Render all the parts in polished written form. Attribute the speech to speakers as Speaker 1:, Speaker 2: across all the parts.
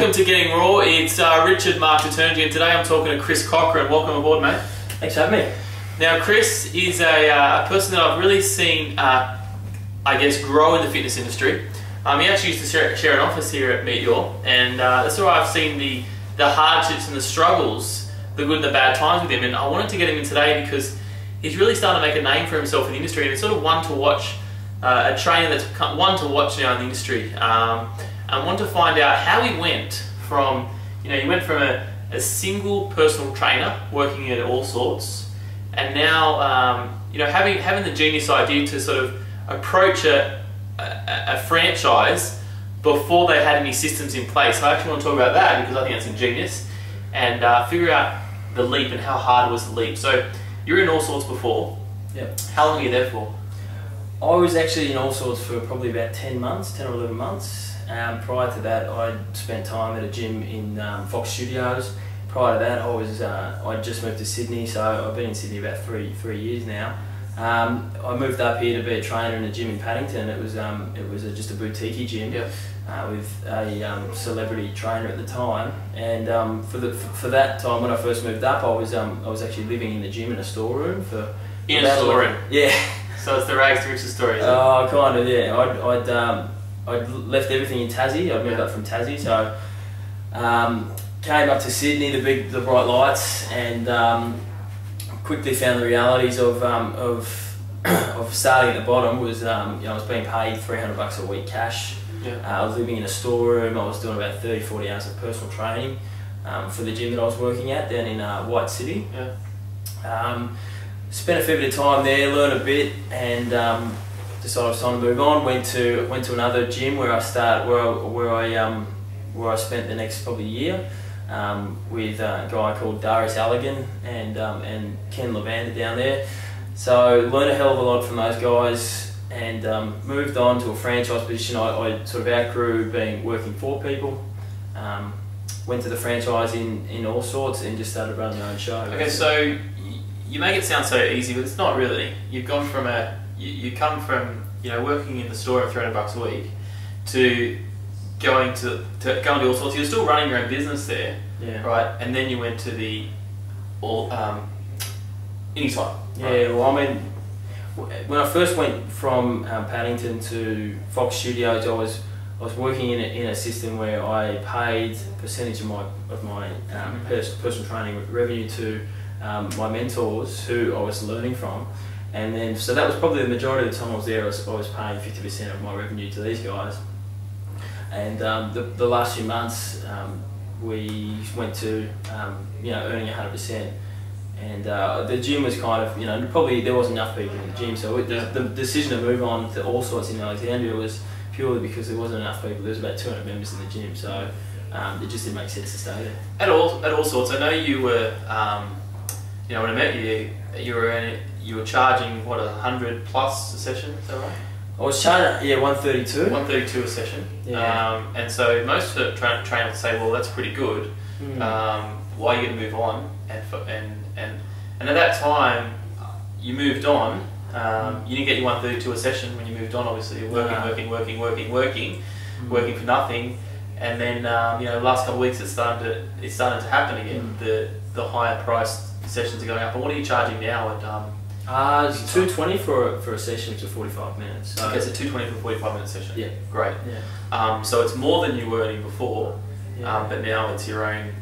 Speaker 1: Welcome to Getting Raw. It's Richard Mark Eternity, and today I'm talking to Kris Cochrane. Welcome aboard, mate.
Speaker 2: Thanks for having me.
Speaker 1: Now, Kris is a person that I've really seen, I guess, grow in the fitness industry. He actually used to share an office here at Meet Your, and that's where I've seen the hardships and the struggles, the good and the bad times with him. And I wanted to get him in today because he's really starting to make a name for himself in the industry, and it's sort of one to watch, a trainer that's one to watch now in the industry. I want to find out how he went from, he went from a single personal trainer working at All Sorts, and now, having the genius idea to sort of approach a franchise before they had any systems in place. So I actually want to talk about that because I think that's ingenious, and figure out the leap and how hard it was to leap. So you were in All Sorts before.
Speaker 2: Yep.
Speaker 1: How long were you there for?
Speaker 2: I was actually in All Sorts for probably about 10 or 11 months. Prior to that, I spent time at a gym in Fox Studios. Prior to that, I just moved to Sydney, so I've been in Sydney about three years now. I moved up here to be a trainer in a gym in Paddington. It was just a boutique gym. Yep. With a celebrity trainer at the time, and for that time when I first moved up, I was actually living in the gym in a storeroom for.
Speaker 1: In a storeroom.
Speaker 2: Yeah.
Speaker 1: So it's the rags to riches story.
Speaker 2: Oh, kind of, yeah. I'd left everything in Tassie. I'd moved up from Tassie, so came up to Sydney, the bright lights, and quickly found the realities of starting at the bottom. Was I was being paid $300 a week cash. Yeah. I was living in a storeroom. I was doing about 30-40 hours of personal training for the gym that I was working at down in White City. Yeah. Spent a fair bit of time there, learned a bit, and decided it was time to move on. Went to another gym where I spent the next probably year with a guy called Darius Allegan and Ken Levander down there. So learned a hell of a lot from those guys, and moved on to a franchise position. I sort of outgrew working for people. Went to the franchise in All Sorts and just started running my own show.
Speaker 1: Okay, so you make it sound so easy, but it's not really. You've gone from you come from working in the store at $300 a week to going to All Sorts. You're still running your own business there, yeah, right? And then you went to the Anytime.
Speaker 2: Yeah,
Speaker 1: right?
Speaker 2: well, I mean, when I first went from Paddington to Fox Studios, I was working in a system where I paid a percentage of my personal training revenue to my mentors who I was learning from, and then so that was probably the majority of the time I was there. I was paying 50% of my revenue to these guys, and the last few months we went to earning 100%. And the gym was kind of, probably there wasn't enough people in the gym, so the decision to move on to All Sorts in Alexandria was purely because there wasn't enough people. There was about 200 members in the gym, so it just didn't make sense to stay there. At
Speaker 1: All Sorts, I know you were, when I met you, you were charging what, $100 plus a session, is that right?
Speaker 2: I was charging, yeah, 132.
Speaker 1: 132 a session.
Speaker 2: Yeah.
Speaker 1: And so most trainers would say, well, that's pretty good. Why are you going to move on? And at that time, you moved on. You didn't get your 132 a session when you moved on. Obviously, you're working for nothing. And then the last couple of weeks it's starting to happen again. The higher priced sessions are going up. And what are you charging now at?
Speaker 2: It's $220 for a session to 45 minutes.
Speaker 1: So. Okay, so $220 for a 45-minute session.
Speaker 2: Yeah,
Speaker 1: great.
Speaker 2: Yeah.
Speaker 1: So it's more than you were earning before,
Speaker 2: yeah.
Speaker 1: But now it's your own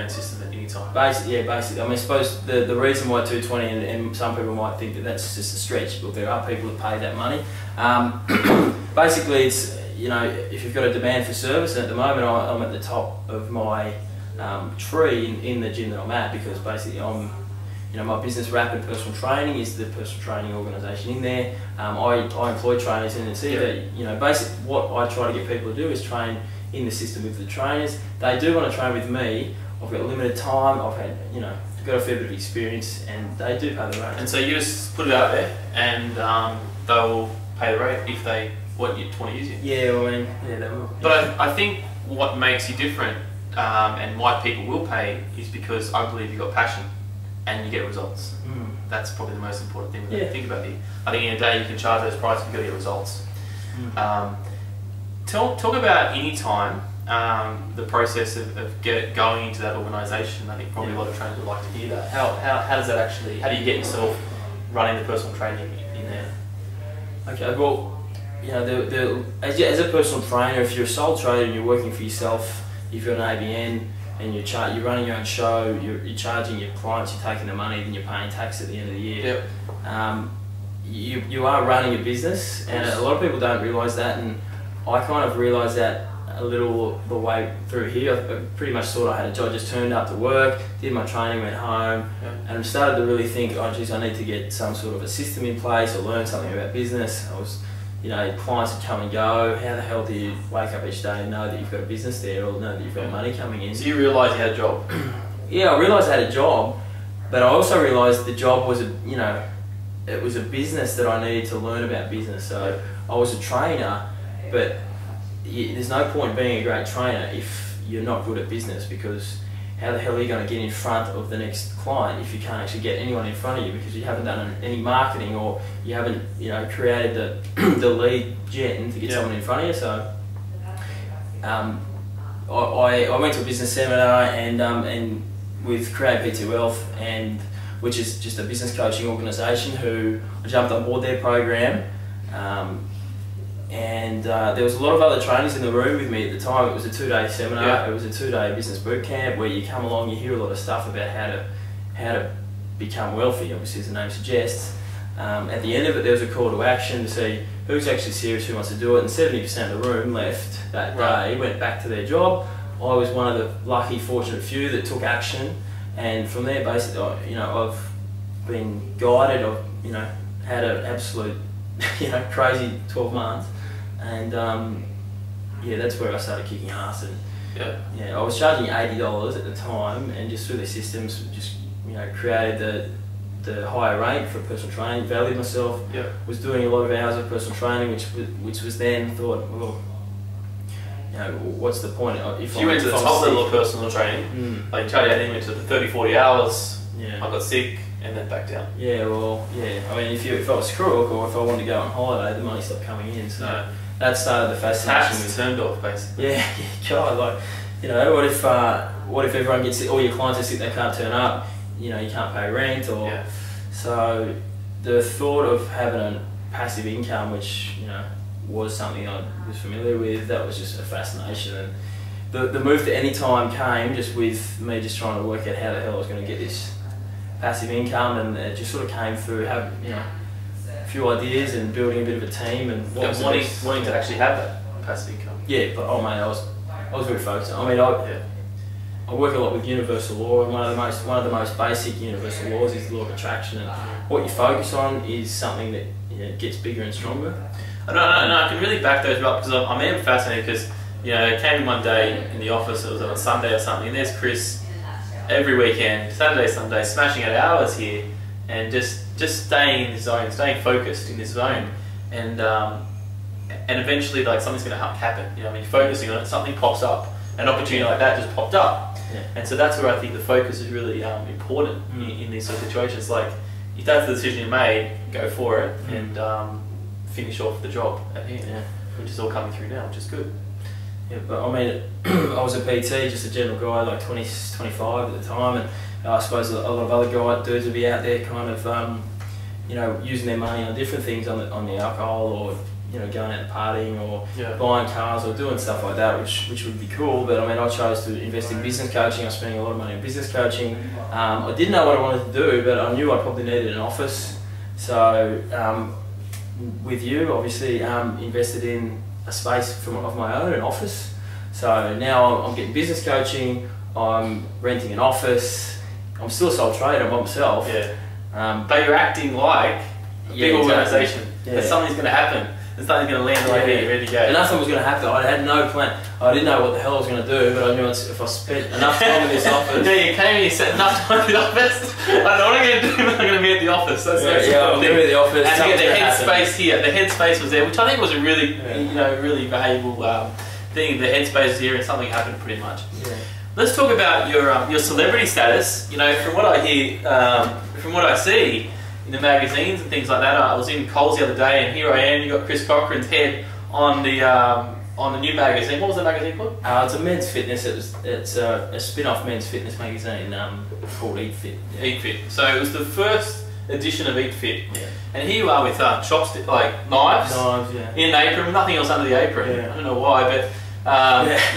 Speaker 1: system at Anytime.
Speaker 2: Basically. I mean, I suppose the reason why $220, and some people might think that that's just a stretch, but there are people that pay that money. Basically, it's if you've got a demand for service, and at the moment I'm at the top of my tree in the gym that I'm at, because basically my business Rapid Personal Training is the personal training organisation in there. I employ trainers, and it's either basically what I try to get people to do is train in the system with the trainers. They do want to train with me. I've got limited time. I've had got a fair bit of experience, and they do pay the rate.
Speaker 1: And so you just put it out there, and they'll pay the rate if they want to use you.
Speaker 2: Yeah, well, I mean, yeah, they will.
Speaker 1: But I think what makes you different, and why people will pay, is because I believe you've got passion and you get results. That's probably the most important thing to think about here. I think in a day you can charge those prices, you've got to get results. Talk about Anytime. the process of going into that organisation? I think probably a lot of trainers would like to hear that. How does that actually? How do you get yourself running the personal training in there?
Speaker 2: Okay, well, you know, as a personal trainer, if you're a sole trader and you're working for yourself, if you're an ABN and you're running your own show, you're charging your clients, you're taking the money, then you're paying tax at the end of the year. Yep. You are running a business, and a lot of people don't realise that, and I kind of realised that a little the way through here. I pretty much thought I had a job. I just turned up to work, did my training, went home, and started to really think, oh geez, I need to get some sort of a system in place or learn something about business. I was, you know, clients would come and go. How the hell do you wake up each day and know that you've got a business there, or know that you've got money coming in?
Speaker 1: So you realised you had a job?
Speaker 2: Yeah, I realised I had a job, but I also realised the job was it was a business that I needed to learn about business. So I was a trainer, but there's no point being a great trainer if you're not good at business, because how the hell are you going to get in front of the next client if you can't actually get anyone in front of you because you haven't done any marketing, or you haven't, you know, created the lead gen to get someone in front of you. So I went to a business seminar and with Create P2 Wealth, which is just a business coaching organisation, who I jumped on board their program. There was a lot of other trainers in the room with me at the time. It was a 2-day seminar. It was a 2-day business boot camp where you come along, you hear a lot of stuff about how to become wealthy, obviously as the name suggests. At the end of it, there was a call to action to see who's actually serious, who wants to do it, and 70% of the room left that day, went back to their job. I was one of the lucky, fortunate few that took action, and from there, basically, you know, I've been guided. I've, you know, had an absolute, you know, crazy 12 months. And yeah, that's where I started kicking ass. And I was charging $80 at the time, and just through the systems, just, you know, created the higher rate for personal training, valued myself. Was doing a lot of hours of personal training, which was then thought, well, you know, what's the point? If
Speaker 1: you went to the top level of personal training, like Charlie Addy went to the 30-40 hours. I got sick and then back down. I mean, if I was crook, or if I wanted to go on holiday, the money stopped coming in. So that started the fascination. Tax turned off, basically.
Speaker 2: God, like, you know, what if everyone gets sick, all your clients are sick, they can't turn up, you know, you can't pay rent, or so the thought of having a passive income, which, you know, was something I was familiar with, that was just a fascination. And the move to Anytime came just with me just trying to work out how the hell I was going to get this passive income, and it just sort of came through having, you know, a few ideas and building a bit of a team and
Speaker 1: wanting to actually have that passive income.
Speaker 2: But oh mate, I was very focused. I mean, I work a lot with universal law, and one of the most basic universal laws is the law of attraction, and what you focus on is something that, you know, gets bigger and stronger.
Speaker 1: No, I can really back those up, because I'm even fascinated, because, you know, I came in one day in the office, it was on a Sunday or something, and there's Kris every weekend, Saturday, Sunday, smashing out hours here, and just staying in the zone, staying focused in this zone, and eventually, like, something's going to happen. You know, I mean, focusing on it, something pops up, an opportunity like that just popped up, and so that's where I think the focus is really important in these sort of situations. Like, if that's the decision you made, go for it, and finish off the job at hand, which is all coming through now, which is good.
Speaker 2: But I mean, I was a PT, just a general guy, like 20, 25 at the time, and I suppose a lot of other dudes would be out there kind of, you know, using their money on different things, on the alcohol, or, you know, going out and partying, or buying cars, or doing stuff like that, which would be cool. But I mean, I chose to invest in business coaching. I was spending a lot of money on business coaching. I didn't know what I wanted to do, but I knew I probably needed an office. So with you, obviously, invested in a space of my own, an office. So now I'm getting business coaching, I'm renting an office, I'm still a sole trader by myself.
Speaker 1: But you're acting like a big organisation. That something's going to happen, and something's going to land right here, ready to go.
Speaker 2: And nothing was going to happen. I had no plan. I didn't know what the hell I was going to do, but I knew if I spent enough time in this office.
Speaker 1: You came and you spent enough time in the office. I don't know what I'm going to do, but I'm going to be at the office. That's
Speaker 2: I'm going to be at the office.
Speaker 1: And you get the headspace here. The headspace was there, which I think was a really, you know, really valuable thing. The headspace was here, and something happened pretty much. Let's talk about your celebrity status. You know, from what I hear, from what I see in the magazines and things like that. I was in Coles the other day, and here I am. You got Kris Cochrane's head on the on a new magazine. What was the magazine called?
Speaker 2: It's a men's fitness. It's a spin-off men's fitness magazine called Eat Fit.
Speaker 1: Yeah. Eat Fit. So it was the first edition of Eat Fit.
Speaker 2: Yeah.
Speaker 1: And here you are with chopsticks, like knives.
Speaker 2: Knives, yeah.
Speaker 1: In an apron, with nothing else under the apron.
Speaker 2: Yeah.
Speaker 1: I don't know why, but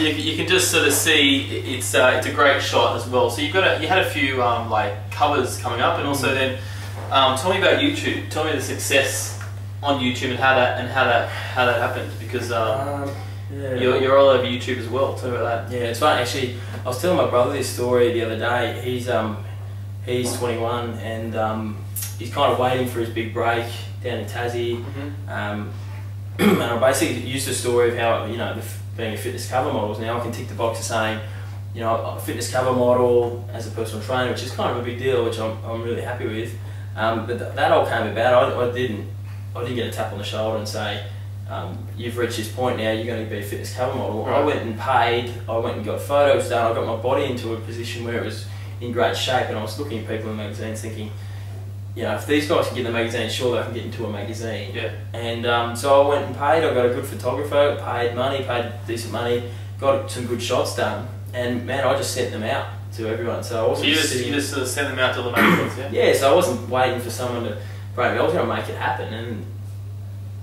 Speaker 1: you can just sort of see it's a great shot as well. So you had a few like covers coming up, and also then tell me about YouTube. Tell me the success on YouTube and how that happened, because you're all over YouTube as well. Tell me about that.
Speaker 2: Yeah, it's fun actually. I was telling my brother this story the other day. He's 21 and he's kind of waiting for his big break down in Tassie. And I basically used the story of how, you know, being a fitness cover model. Now I can tick the box of saying, you know, a fitness cover model as a personal trainer, which is kind of a big deal, which I'm really happy with. But that all came about. I didn't get a tap on the shoulder and say, you've reached this point now, you're going to be a fitness cover model. Right. I went and paid, I went and got photos done, I got my body into a position where it was in great shape, and I was looking at people in magazines thinking, you know, if these guys can get in the magazine, surely I can get into a magazine.
Speaker 1: Yeah. And
Speaker 2: so I went and paid, I got a good photographer, paid decent money, got some good shots done, and man, I just sent them out to everyone. So I wasn't
Speaker 1: you just sort of sent them out to the magazines, yeah? Yeah,
Speaker 2: so I wasn't waiting for someone to break me, I was going to make it happen, and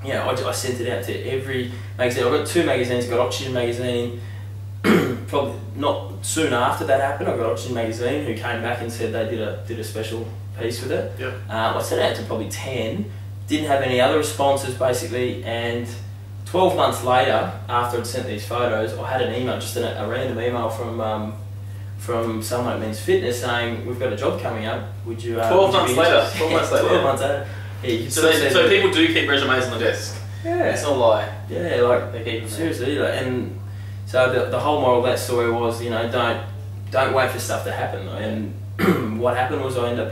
Speaker 2: you know, I sent it out to every magazine. I got 2 magazines, I got Oxygen Magazine, probably not soon after that happened, I got Oxygen Magazine, who came back and said they did a special piece with it.
Speaker 1: Yep.
Speaker 2: I sent it out to probably 10, didn't have any other responses basically, and 12 months later, after I'd sent these photos, I had an email, just a random email from someone at Men's Fitness saying, we've got a job coming up, would you...
Speaker 1: 12 months later? 12 months later.
Speaker 2: 12 months later. Yeah,
Speaker 1: so people do keep resumes on the desk.
Speaker 2: Yeah.
Speaker 1: It's not a lie.
Speaker 2: Yeah, like,
Speaker 1: they keep them
Speaker 2: seriously, like, and so the whole moral of that story was, you know, don't wait for stuff to happen. And what happened was I ended up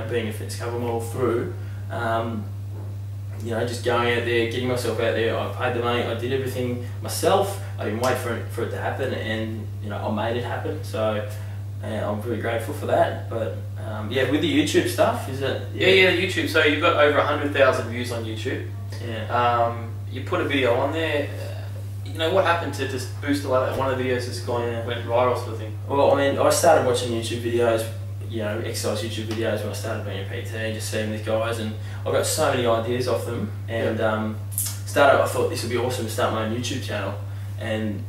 Speaker 2: being a fitness cover model through, you know, just going out there, getting myself out there. I paid the money, I did everything myself. I didn't wait for it to happen, and you know, I made it happen. So I'm really grateful for that. But yeah, with the YouTube stuff, is it?
Speaker 1: Yeah, YouTube. So you've got over 100,000 views on YouTube.
Speaker 2: Yeah.
Speaker 1: You put a video on there. You know, what happened to just boost one of the videos just went viral sort of thing?
Speaker 2: Well, I mean, I started watching YouTube videos, you know, exercise YouTube videos when I started being a PT, and just seeing these guys, and I got so many ideas off them, and I thought this would be awesome to start my own YouTube channel, and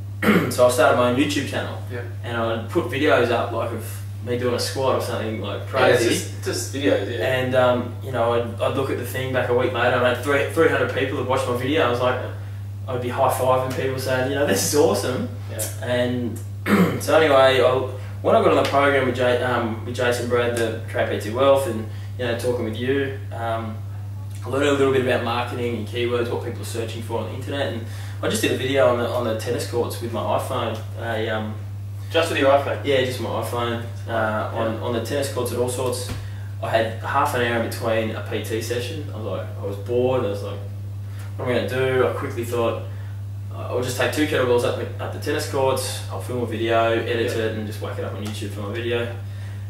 Speaker 2: so I started my own YouTube channel, and I'd put videos up like of me doing a squat or something like crazy.
Speaker 1: Yeah, just videos, yeah.
Speaker 2: And you know, I'd look at the thing back a week later, and I had 300 people that watched my video. I was like, I'd be high-fiving people saying, you know, this is awesome.
Speaker 1: Yeah.
Speaker 2: And so anyway, when I got on the program with Jason Brad, the Trade PT Wealth, and you know, talking with you, I learned a little bit about marketing and keywords, what people are searching for on the internet, and I just did a video on the tennis courts with my iPhone.
Speaker 1: Just with your iPhone?
Speaker 2: Yeah, just my iPhone. On the tennis courts at all sorts. I had half an hour in between a PT session. I was bored. I was like, what am I going to do? I quickly thought, I'll just take 2 kettlebells up the tennis courts, I'll film a video, edit it, and just whack it up on YouTube for my video.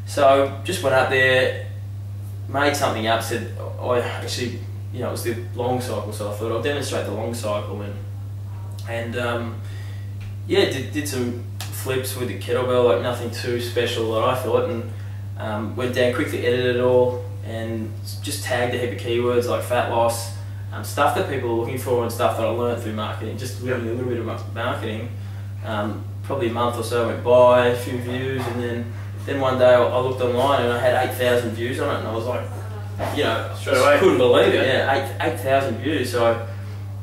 Speaker 2: So just went up there, made something up, said, I actually, you know, it was the long cycle, so I thought I'll demonstrate the long cycle, and yeah, did some flips with the kettlebell, like nothing too special that I thought, and went down, quickly edited it all, and just tagged a heap of keywords like fat loss, stuff that people are looking for, and stuff that I learned through marketing, just learning a little bit of marketing. Probably a month or so went by, a few views, and then one day I looked online and I had 8,000 views on it, and I was like, you know,
Speaker 1: straight away,
Speaker 2: couldn't believe it. Yeah, 8,000 views. So,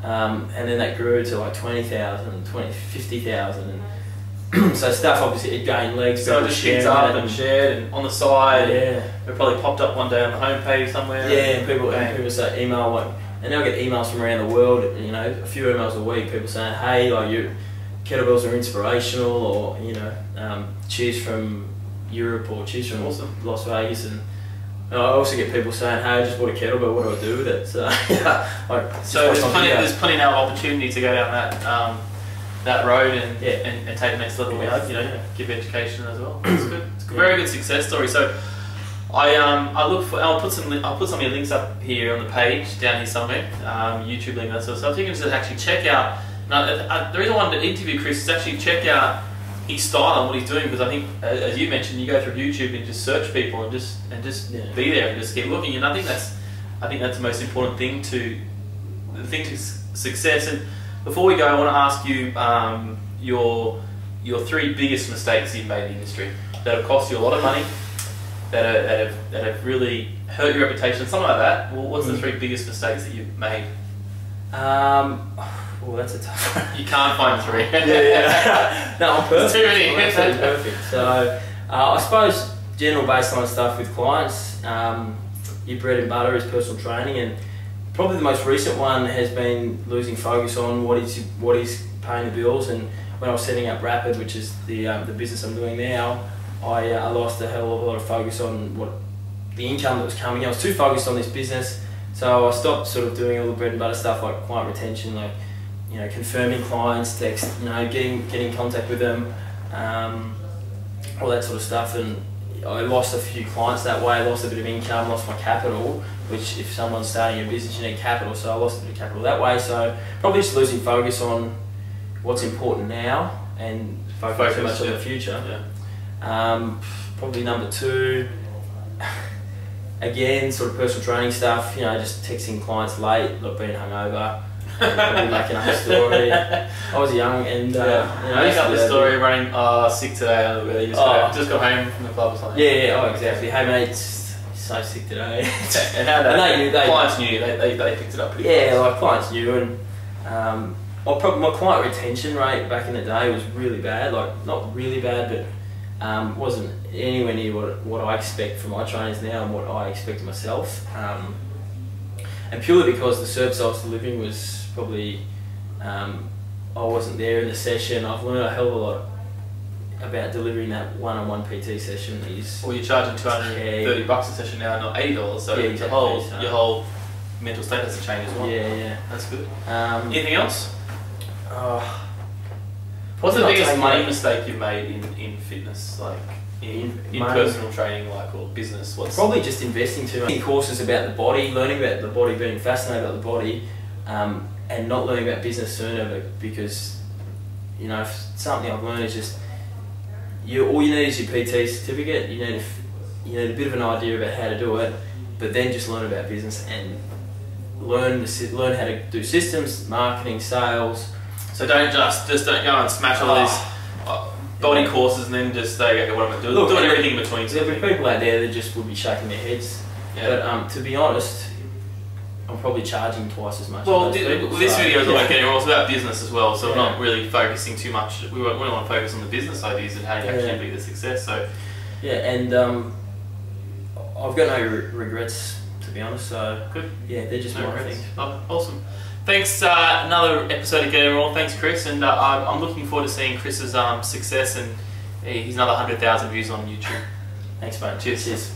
Speaker 2: and then that grew to like 20,000, 50,000, and so stuff obviously it gained legs.
Speaker 1: So it just picked up and shared, and on the side.
Speaker 2: Yeah.
Speaker 1: It probably popped up one day on the homepage somewhere.
Speaker 2: Yeah, and people say email like. And now I get emails from around the world, you know, a few emails a week, people saying, hey, like your kettlebells are inspirational, or, you know, cheers from Europe, or cheers from Las Vegas. And I also get people saying, hey, I just bought a kettlebell, what do I do with it? So, yeah,
Speaker 1: so there's plenty now opportunity to go down that road and take the next level. We hope, you know, give education as well. It's good. It's a very good success story. So I'll put some of your links up here on the page down here somewhere, YouTube link, that sort of stuff. You can just actually check out Now, the reason I wanted to interview Kris is actually check out his style and what he's doing, because I think, as you mentioned, you go through YouTube and just search people and just be there and just keep looking. And I think that's the most important thing to success. And before we go, I want to ask you your 3 biggest mistakes you've made in the industry that have cost you a lot of money, that have really hurt your reputation, something like that. Well, what's the 3 biggest mistakes that you've made?
Speaker 2: Well, that's a tough one.
Speaker 1: You can't find 3.
Speaker 2: yeah. No, I'm perfect.
Speaker 1: Too many.
Speaker 2: I'm absolutely perfect. So, I suppose general baseline stuff with clients. Your bread and butter is personal training, and probably the most recent one has been losing focus on what is paying the bills. And when I was setting up Rapid, which is the business I'm doing now, I lost a hell of a lot of focus on what the income that was coming. I was too focused on this business, so I stopped sort of doing all the bread and butter stuff like client retention, like confirming clients, text, getting in contact with them, all that sort of stuff. And I lost a few clients that way. I lost a bit of income, lost my capital, which if someone's starting a business, you need capital. So I lost a bit of capital that way. So probably just losing focus on what's important now and focus too much on the future. Yeah. Probably number 2, again, sort of personal training stuff. Just texting clients late, not being hungover. Probably making up a story. I was young and
Speaker 1: make up the story running sick today. Just got home from the club or something.
Speaker 2: Yeah, exactly. Hey mate, so sick today.
Speaker 1: And how that clients knew, they picked it up pretty fast.
Speaker 2: Yeah, like clients knew, and my client retention rate back in the day was really bad. Like not really bad, but wasn't anywhere near what I expect from my trainers now and what I expect of myself. And purely because the service I was delivering was probably, I wasn't there in the session. I've learned a hell of a lot about delivering that one-on-one PT session.
Speaker 1: Well, you're charging $230 a session now, not $80, so exactly. Your whole mental state has to change as well.
Speaker 2: Yeah.
Speaker 1: That's good. Anything else?
Speaker 2: What's
Speaker 1: the biggest money mistake you've made in fitness, like in personal training, like, or business?
Speaker 2: Probably just investing too much in courses about the body, learning about the body, being fascinated about the body, and not learning about business sooner, because something I've learned is just all you need is your PT certificate. You need a bit of an idea about how to do it, but then just learn about business and learn how to do systems, marketing, sales.
Speaker 1: So don't just don't go and smash all these body courses and then just say, okay, what am I doing? Doing everything in between.
Speaker 2: There'll be people out there that just would be shaking their heads. Yeah. But to be honest, I'm probably charging twice as much.
Speaker 1: Well, this video is all about it's about business as well, so we're not really focusing too much. We want to focus on the business ideas and how you actually be the success. So
Speaker 2: and I've got no regrets, to be honest. So
Speaker 1: good.
Speaker 2: Yeah, they're just my things.
Speaker 1: Oh, awesome. Thanks. Another episode of Get It All. Thanks, Kris, and I'm looking forward to seeing Kris's success and he's another 100,000 views on YouTube.
Speaker 2: Thanks, mate.
Speaker 1: Cheers.